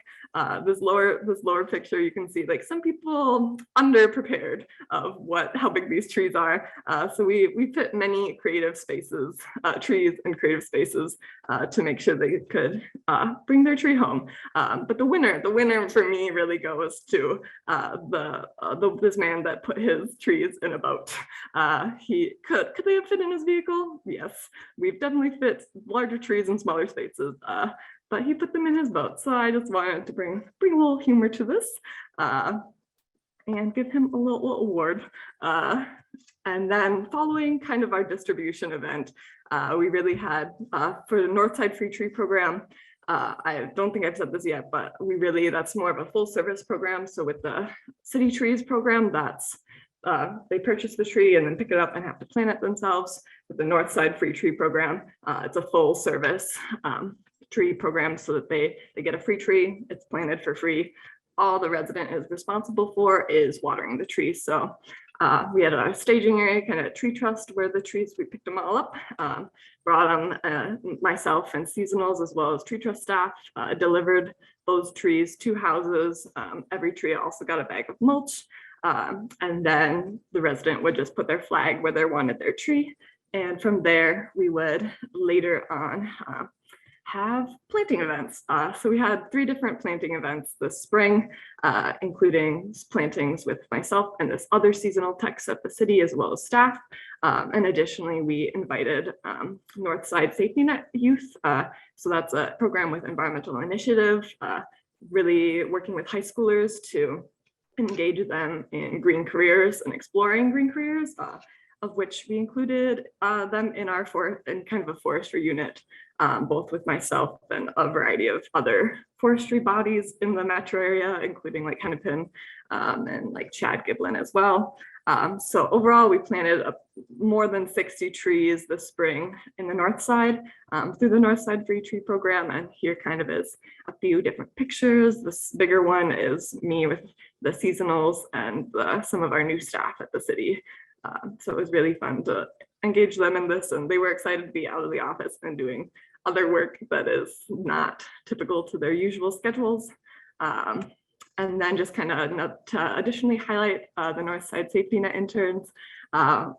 This lower picture, you can see like some people underprepared of how big these trees are. So we fit many creative spaces, trees in creative spaces to make sure they could bring their tree home. But the winner for me really goes to this man that put his trees in a boat. Could they have fit in his vehicle? Yes, we've definitely fit larger trees in smaller spaces, but he put them in his boat. So I just wanted to bring a little humor to this and give him a little award. And then following kind of our distribution event, we really had for the Northside Free Tree Program, I don't think I've said this yet, but that's more of a full service program. So with the City Trees program, that's they purchase the tree and then pick it up and have to plant it themselves. With the Northside Free Tree Program, it's a full service tree program so that they get a free tree, it's planted for free. All the resident is responsible for is watering the tree. So we had a staging area, kind of tree trust where the trees, we picked them all up, brought them, myself and seasonals as well as tree trust staff, delivered those trees to houses. Every tree also got a bag of mulch. And then the resident would just put their flag where they wanted their tree. And from there, we would later on have planting events. So we had 3 different planting events this spring, including plantings with myself and this other seasonal techs at the city as well as staff. And additionally, we invited Northside Safety Net youth. So that's a program with environmental initiative, really working with high schoolers to engage them in green careers and exploring green careers, of which we included them in our kind of a forestry unit, both with myself and a variety of other forestry bodies in the metro area, including like Hennepin and like Chad Giblin as well. So overall, we planted more than 60 trees this spring in the north side through the Northside Free Tree Program. And here kind of is a few different pictures. This bigger one is me with the seasonals and some of our new staff at the city. So it was really fun to engage them in this, and they were excited to be out of the office and doing other work that is not typical to their usual schedules. And then just kind of to additionally highlight the Northside Safety Net interns.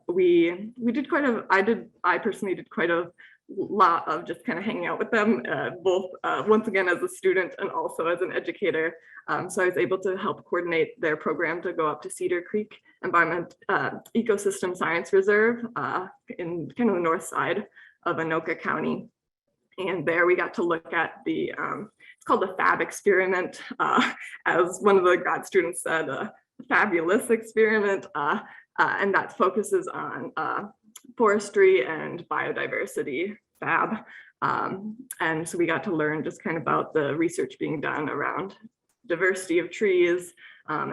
We did I personally did quite a lot of just kind of hanging out with them, both once again as a student and also as an educator. So I was able to help coordinate their program to go up to Cedar Creek Environment Ecosystem Science Reserve in kind of the north side of Anoka County. And there we got to look at the, it's called the FAB experiment, as one of the grad students said, a fabulous experiment, and that focuses on forestry and biodiversity, FAB. And so we got to learn just kind of about the research being done around diversity of trees,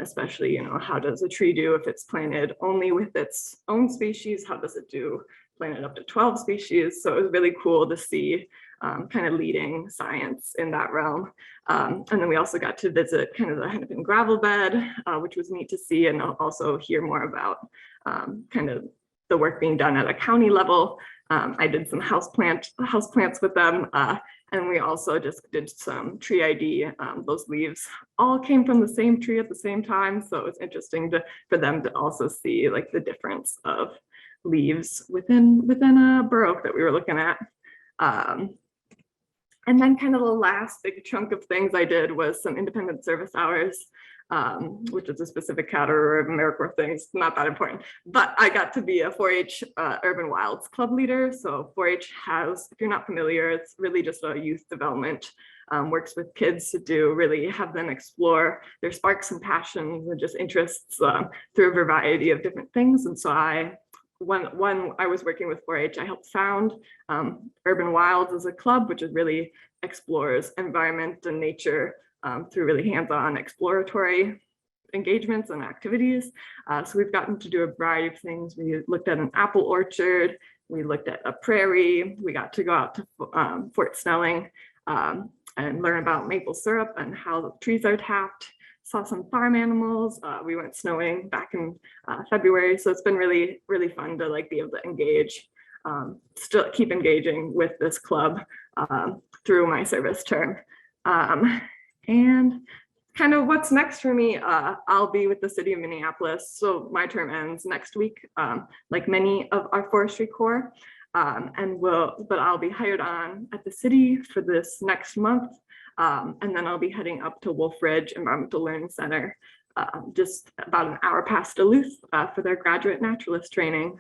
especially, how does a tree do if it's planted only with its own species? How does it do planted up to 12 species? So it was really cool to see kind of leading science in that realm. And then we also got to visit kind of the Hennepin gravel bed, which was neat to see, and also hear more about kind of the work being done at a county level. I did some houseplants with them, and we also just did some tree ID. Those leaves all came from the same tree at the same time, so it was interesting for them to also see like the difference of leaves within a bur oak that we were looking at. And then kind of the last big chunk of things I did was some independent service hours, which is a specific category of AmeriCorps things, not that important. But I got to be a 4-H Urban Wilds club leader. So 4-H has, if you're not familiar, it's really just a youth development, works with kids to really have them explore their sparks and passions and just interests through a variety of different things. And so when I was working with 4-H, I helped found Urban Wilds as a club, which is really explores environment and nature through really hands-on exploratory engagements and activities. So we've gotten to do a variety of things. We looked at an apple orchard, we looked at a prairie, we got to go out to Fort Snelling and learn about maple syrup and how the trees are tapped. saw some farm animals. We went snowing back in February, so it's been really, really fun to like be able to engage, still keep engaging with this club through my service term. And kind of what's next for me, I'll be with the city of Minneapolis. So my term ends next week, like many of our forestry corps. But I'll be hired on at the city for this next month. And then I'll be heading up to Wolf Ridge Environmental Learning Center, just about an hour past Duluth for their graduate naturalist training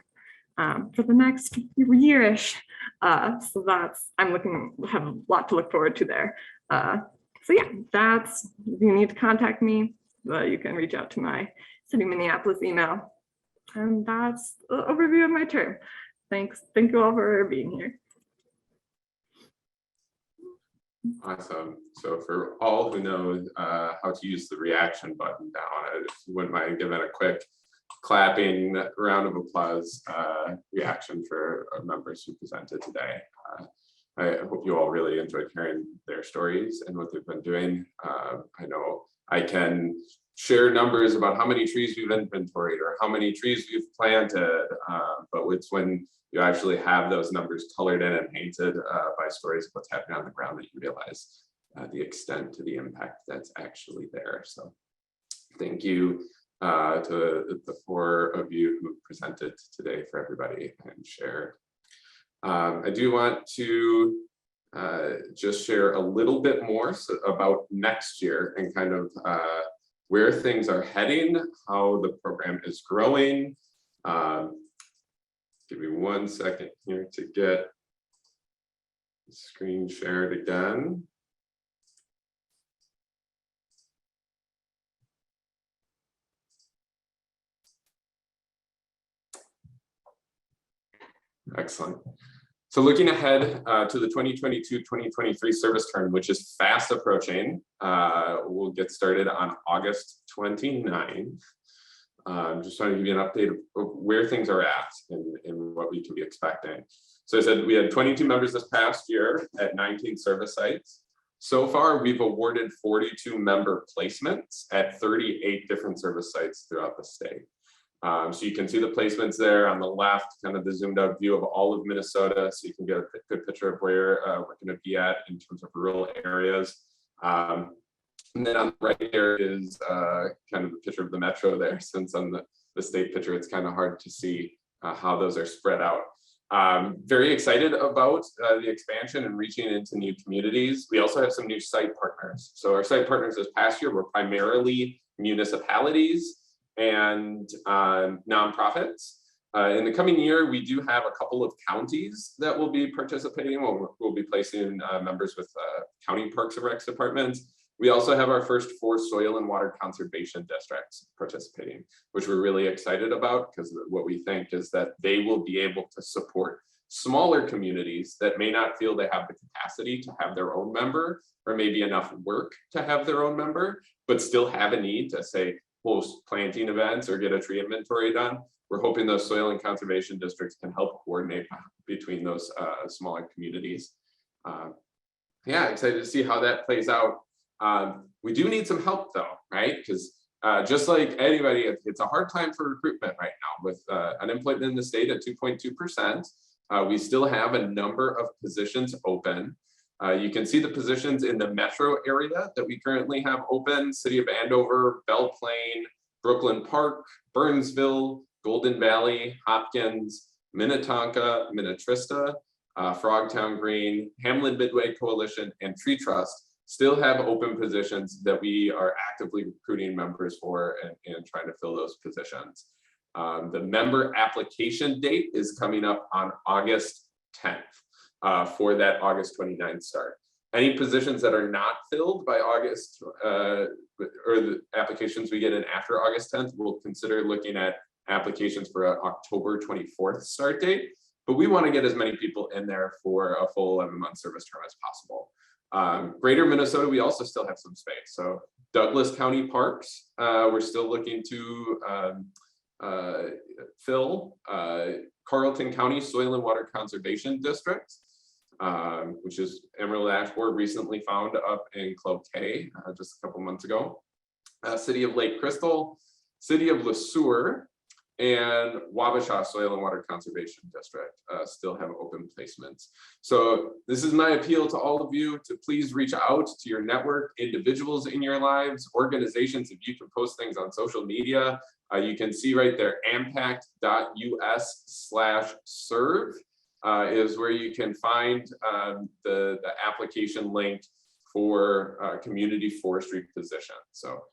for the next year-ish. So have a lot to look forward to there. So yeah, if you need to contact me, you can reach out to my City of Minneapolis email. And that's the overview of my term. Thanks. Thank you all for being here. Awesome. So for all who know how to use the reaction button down, if you wouldn't mind giving a quick clapping round of applause reaction for our members who presented today. I hope you all really enjoyed hearing their stories and what they've been doing. I know I can share numbers about how many trees we've inventoried or how many trees we've planted, but it's when you actually have those numbers colored in and painted by stories of what's happening on the ground that you realize the extent to the impact that's actually there. So thank you to the four of you who presented today for everybody and shared. I do want to just share a little bit more about next year and kind of where things are heading, how the program is growing. Give me 1 second here to get the screen shared again. Excellent. So looking ahead to the 2022-2023 service term, which is fast approaching, we'll get started on August 29th. Just trying to give you an update of where things are at and what we can be expecting. So I said we had 22 members this past year at 19 service sites. So far, we've awarded 42 member placements at 38 different service sites throughout the state. So you can see the placements there on the left, kind of the zoomed out view of all of Minnesota. So you can get a good picture of where we're going to be at in terms of rural areas. And then on the right here is kind of the picture of the metro there, since on the state picture, it's kind of hard to see how those are spread out. Very excited about the expansion and reaching into new communities. We also have some new site partners. So our site partners this past year were primarily municipalities and nonprofits. In the coming year, we do have a couple of counties that will be participating. We'll be placing members with county parks and recs departments. We also have our first 4 soil and water conservation districts participating, which we're really excited about because what we think is that they will be able to support smaller communities that may not feel they have the capacity to have their own member or maybe enough work to have their own member, but still have a need to say host planting events or get a tree inventory done. We're hoping those soil and conservation districts can help coordinate between those smaller communities. Yeah, excited to see how that plays out. We do need some help though, right? Because just like anybody, it's a hard time for recruitment right now with unemployment in the state at 2.2%. We still have a number of positions open. You can see the positions in the metro area that we currently have open: City of Andover, Belle Plaine, Brooklyn Park, Burnsville, Golden Valley, Hopkins, Minnetonka, Minnetrista, Frogtown Green, Hamlin Midway Coalition, and Tree Trust still have open positions that we are actively recruiting members for and trying to fill those positions. The member application date is coming up on August 10th for that August 29th start. Any positions that are not filled by August or the applications we get in after August 10th, we'll consider looking at applications for an October 24th start date. But we want to get as many people in there for a full 11-month service term as possible. Greater Minnesota, we also still have some space. So Douglas County Parks, we're still looking to fill. Carleton County Soil and Water Conservation District, which is Emerald Ash Borer recently found up in Cloquet just a couple months ago. City of Lake Crystal, City of LeSueur, and Wabasha Soil and Water Conservation District still have open placements. So this is my appeal to all of you to please reach out to your network, individuals in your lives, organizations. If you can post things on social media, you can see right there, ampact.us/serve is where you can find the application link for community forestry position. So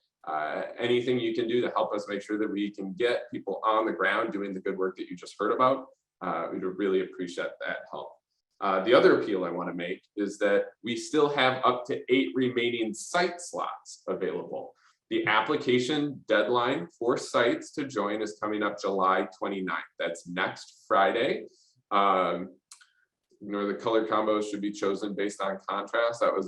anything you can do to help us make sure that we can get people on the ground doing the good work that you just heard about, we would really appreciate that help. The other appeal I want to make is that we still have up to 8 remaining site slots available. The application deadline for sites to join is coming up July 29th. That's next Friday. The color combos should be chosen based on contrast. That was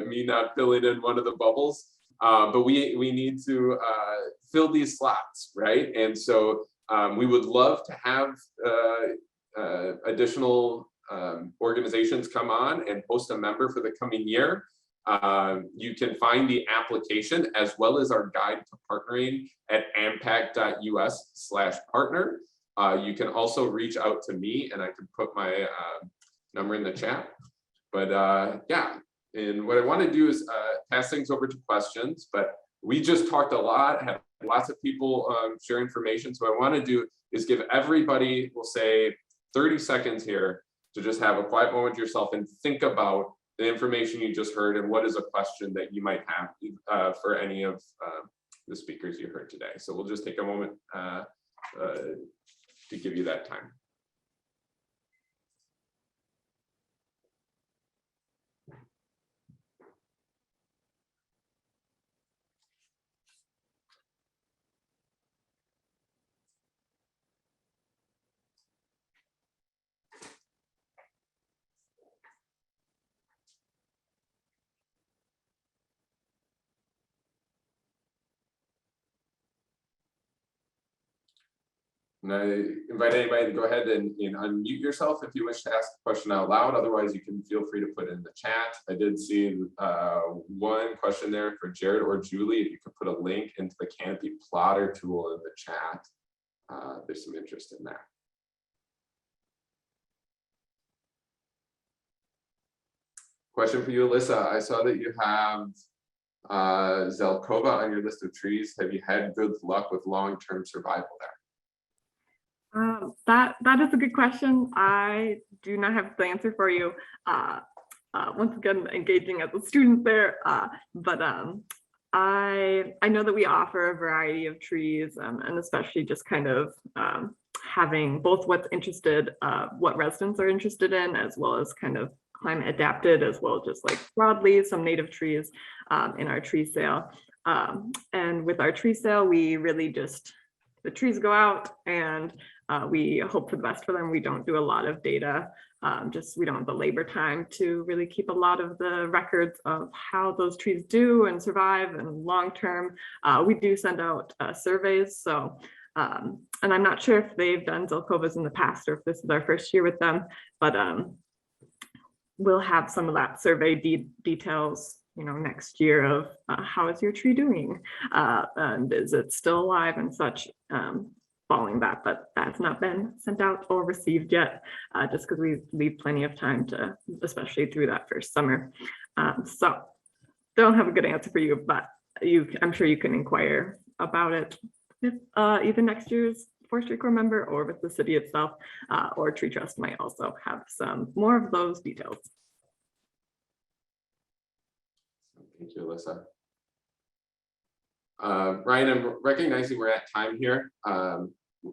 me not filling in one of the bubbles. But we need to fill these slots, right? And so we would love to have additional organizations come on and host a member for the coming year. You can find the application as well as our guide to partnering at ampact.us/partner. You can also reach out to me, and I can put my number in the chat. But yeah, and what I want to do is pass things over to questions, but we just talked a lot, had lots of people share information. So what I want to do is give everybody, we'll say 30 seconds here to just have a quiet moment to yourself and think about the information you just heard and what is a question that you might have for any of the speakers you heard today. So we'll just take a moment to give you that time. And I invite anybody to go ahead and unmute yourself if you wish to ask a question out loud. Otherwise, you can feel free to put it in the chat. I did see one question there for Jared or Julie. If you could put a link into the Canopy plotter tool in the chat, there's some interest in that. Question for you, Alyssa. I saw that you have Zelkova on your list of trees. Have you had good luck with long-term survival there? That is a good question. I do not have the answer for you. Once again, engaging as a student there, but I know that we offer a variety of trees, and especially just kind of having both what residents are interested in, as well as kind of climate adapted, as well as just like broadly some native trees in our tree sale. And with our tree sale, we really just, the trees go out and we hope for the best for them. We don't do a lot of data, we don't have the labor time to really keep a lot of the records of how those trees do and survive and long-term. We do send out surveys. So, and I'm not sure if they've done Zelkovas in the past or if this is our first year with them, but we'll have some of that survey details, next year of how is your tree doing, and is it still alive and such, following that, but that's not been sent out or received yet, just because we leave plenty of time to, especially through that first summer. So don't have a good answer for you, but I'm sure you can inquire about it with either next year's Forestry Corps member or with the city itself, or Tree Trust might also have some more of those details. Thank you, Alyssa. Ryan, I'm recognizing we're at time here.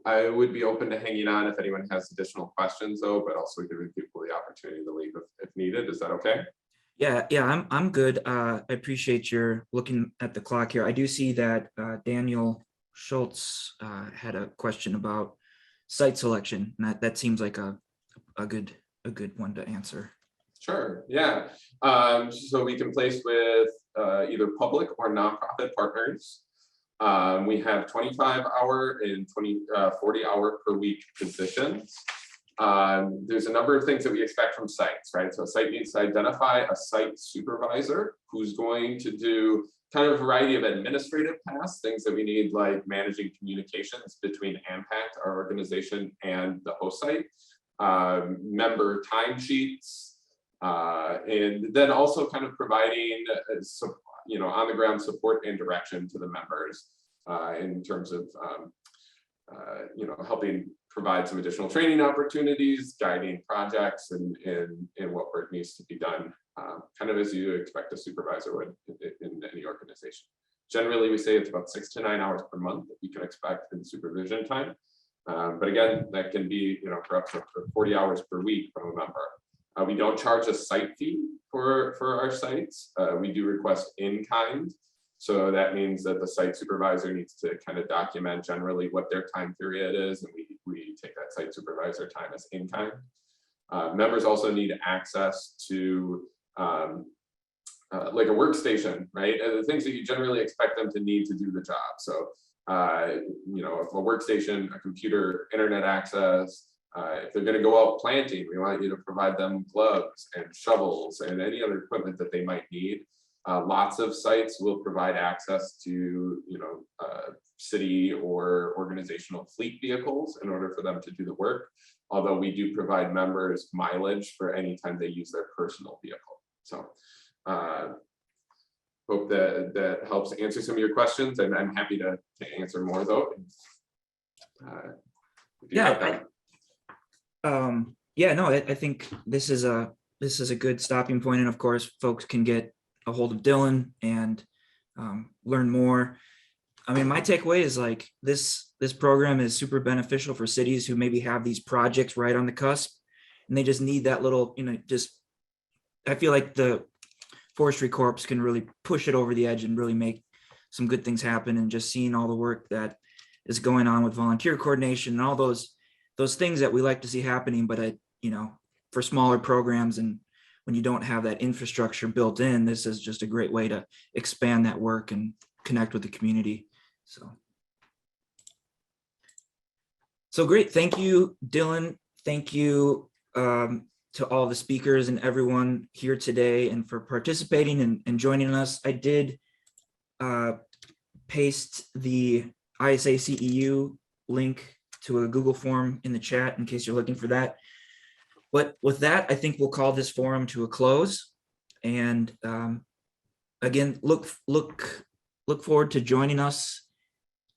I would be open to hanging on if anyone has additional questions, though, but also giving people the opportunity to leave if needed. Is that okay? Yeah, I'm good. I appreciate your looking at the clock here. I do see that Daniel Schultz had a question about site selection, and that seems like a good one to answer. Sure. Yeah. So we can place with either public or nonprofit partners. We have 25-hour and 40-hour per week positions. There's a number of things that we expect from sites, right? So a site needs to identify a site supervisor who's going to do kind of a variety of administrative tasks, things that we need, like managing communications between Ampact, our organization, and the host site, member timesheets, and then also kind of providing on the ground support and direction to the members in terms of helping provide some additional training opportunities, guiding projects, and what work needs to be done, kind of as you expect a supervisor would in any organization. Generally, we say it's about 6 to 9 hours per month that you can expect in supervision time. But again, that can be for up to 40 hours per week from a member. We don't charge a site fee for our sites. We do request in kind. So that means that the site supervisor needs to kind of document generally what their time period is, and we take that site supervisor time as in kind. Members also need access to like a workstation, right? And the things that you generally expect them to need to do the job. So, a workstation, a computer, internet access. If they're going to go out planting, we want you to provide them gloves and shovels and any other equipment that they might need. Lots of sites will provide access to, city or organizational fleet vehicles in order for them to do the work. Although we do provide members mileage for any time they use their personal vehicle. So hope that helps answer some of your questions, and I'm happy to answer more though. I think this is a good stopping point, and of course folks can get a hold of Dylan and learn more. I mean, my takeaway is like this program is super beneficial for cities who maybe have these projects right on the cusp, and they just need that little, I feel like the Forestry Corps can really push it over the edge and really make some good things happen. And just seeing all the work that is going on with volunteer coordination and all those things that we like to see happening, but for smaller programs, and when you don't have that infrastructure built in, this is just a great way to expand that work and connect with the community. So great. Thank you, Dylan. Thank you to all the speakers and everyone here today, and for participating and joining us. I did paste the ISA CEU link to a Google form in the chat in case you're looking for that. But with that, I think we'll call this forum to a close. And again, look forward to joining us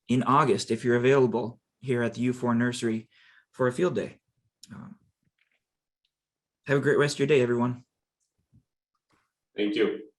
in August if you're available here at the U4 Nursery for a field day. Have a great rest of your day, everyone. Thank you.